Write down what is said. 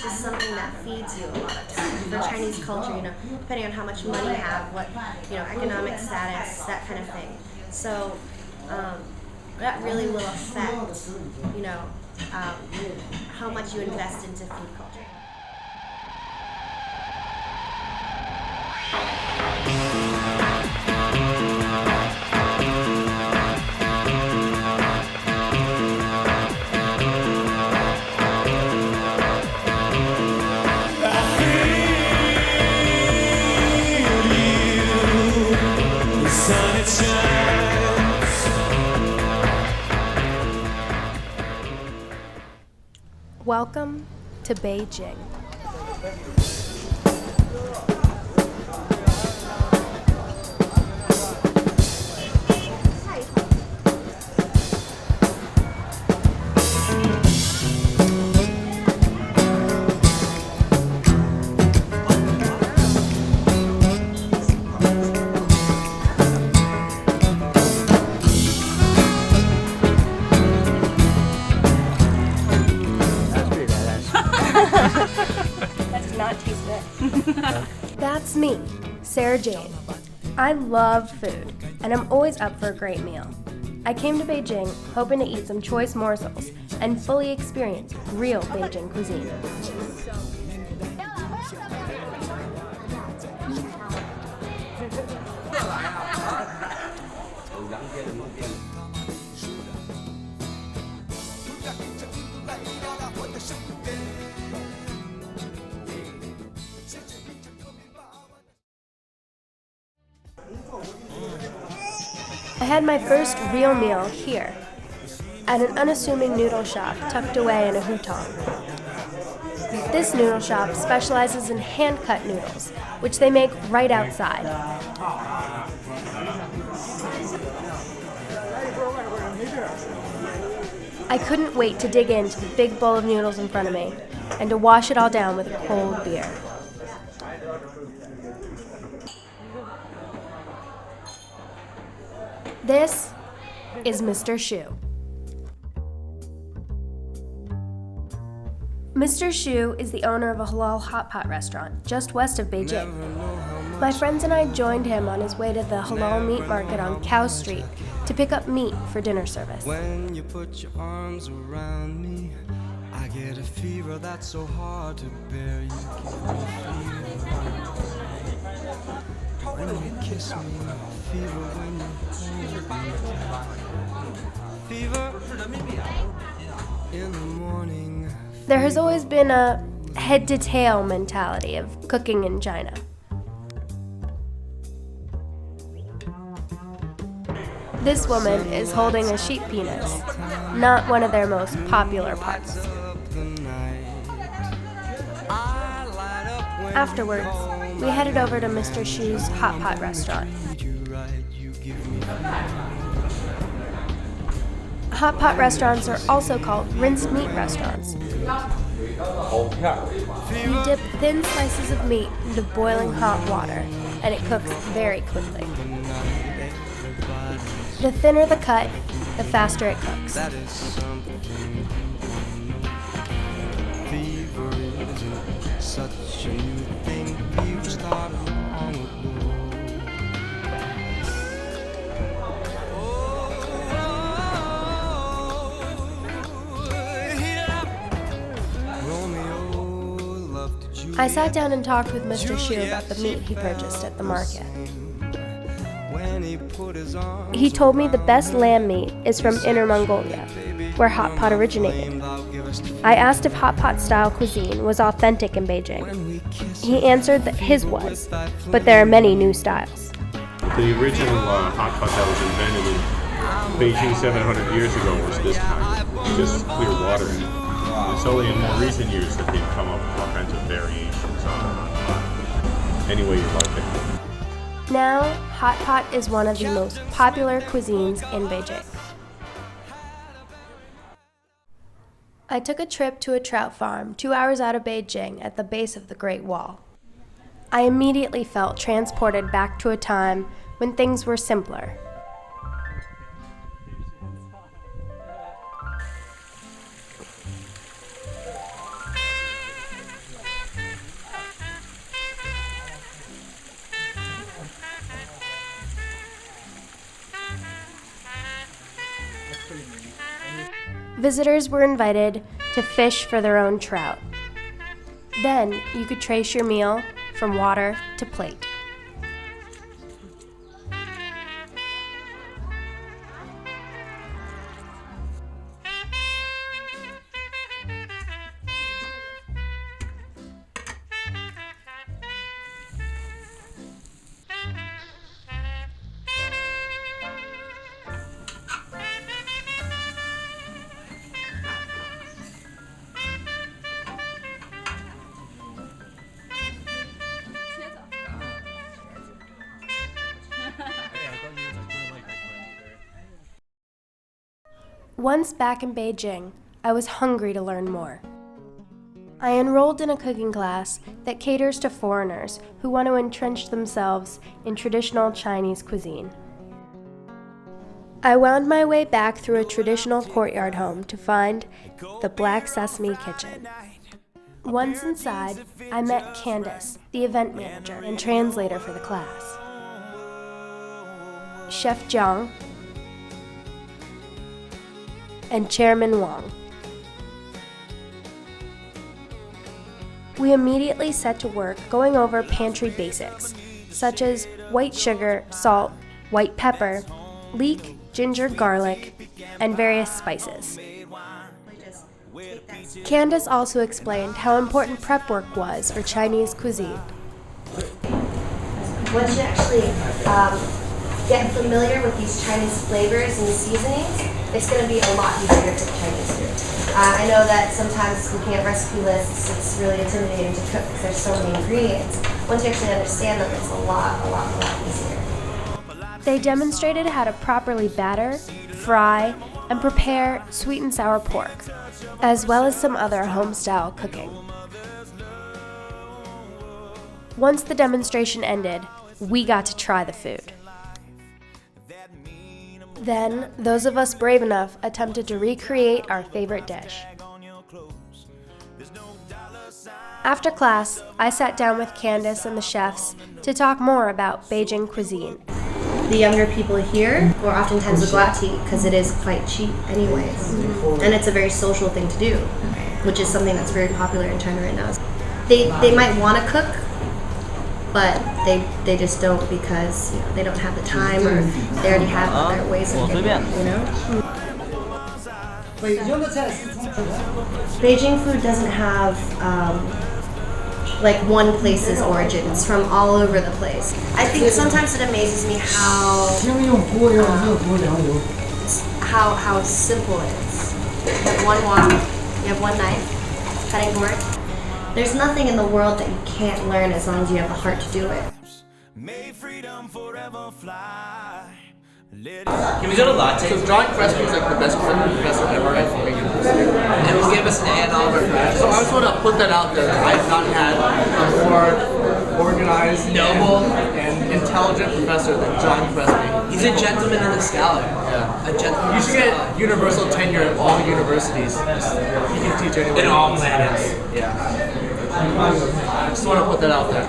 is something that feeds you a lot of times. For Chinese culture, depending on how much money you have, what, economic status, that kind of thing. So that really will affect, how much you invest into food culture. Welcome to Beijing. That does not taste good. That's me, Sarah Jane. I love food, and I'm always up for a great meal. I came to Beijing hoping to eat some choice morsels and fully experience real Beijing cuisine. I had my first real meal here, at an unassuming noodle shop tucked away in a hutong. This noodle shop specializes in hand-cut noodles, which they make right outside. I couldn't wait to dig into the big bowl of noodles in front of me and to wash it all down with a cold beer. This is Mr. Shu. Mr. Shu is the owner of a halal hot pot restaurant just west of Beijing. My friends and I joined him on his way to the halal meat market on Cow Street to pick up meat for dinner service. When you put your arms around me, I get a fever that's so hard to bear. You give me fever. When you kiss me, fever when you hold me. Fever in the morning. There has always been a head-to-tail mentality of cooking in China. This woman is holding a sheep penis, not one of their most popular parts. Afterwards, we headed over to Mr. Shu's hot pot restaurant. Hot pot restaurants are also called rinced meat restaurants. You dip thin slices of meat into boiling hot water, and it cooks very quickly. The thinner the cut, the faster it cooks. Such a new thing, people started long ago. I sat down and talked with Mr. Shu about the meat he purchased at the market. He told me the best lamb meat is from Inner Mongolia, where hot pot originated. I asked if hot pot style cuisine was authentic in Beijing. He answered that his was, but there are many new styles. The original hot pot that was invented in Beijing 700 years ago was this kind, just clear water in it. It's only in more recent years that they've come up with all kinds of variations on it. Any way you like it. Now, hot pot is one of the most popular cuisines in Beijing. I took a trip to a trout farm 2 hours out of Beijing at the base of the Great Wall. I immediately felt transported back to a time when things were simpler. visitors were invited to fish for their own trout. Then you could trace your meal from water to plate. Once back in Beijing, I was hungry to learn more. I enrolled in a cooking class that caters to foreigners who want to entrench themselves in traditional Chinese cuisine. I wound my way back through a traditional courtyard home to find the Black Sesame Kitchen. Once inside, I met Candace, the event manager and translator for the class. Chef Jiang and Chairman Wang. We immediately set to work going over pantry basics, such as white sugar, salt, white pepper, leek, ginger, garlic, and various spices. Candace also explained how important prep work was for Chinese cuisine. Once you actually get familiar with these Chinese flavors and seasonings, it's going to be a lot easier to cook Chinese food. I know that sometimes looking at recipe lists, it's really intimidating to cook because there's so many ingredients. Once you actually understand them, it's a lot easier. They demonstrated how to properly batter, fry, and prepare sweet and sour pork, as well as some other home-style cooking. Once the demonstration ended, we got to try the food. Then, those of us brave enough attempted to recreate our favorite dish. After class, I sat down with Candace and the chefs to talk more about Beijing cuisine. The younger people here will oftentimes will go out to eat because it is quite cheap anyways. And it's a very social thing to do, which is something that's very popular in China right now. They might want to cook, but they just don't because they don't have the time or they already have other ways of getting it, Beijing food doesn't have like one place's origin. It's from all over the place. I think sometimes it amazes me how simple it is. You have one wok, you have one knife, cutting board. There's nothing in the world that you can't learn as long as you have the heart to do it. Can we go to latte? So drawing freshman is like the best professor ever at Colgate University. And he gave us an A in all of our classes. So I just want to put that out there. I've not had a more organized, noble, and intelligent professor than John Crespi. He's a gentleman and a scholar. Yeah. A gentleman. You should get universal tenure at all universities. He can teach anyone. In all planets. Yeah. I just want to put that out there.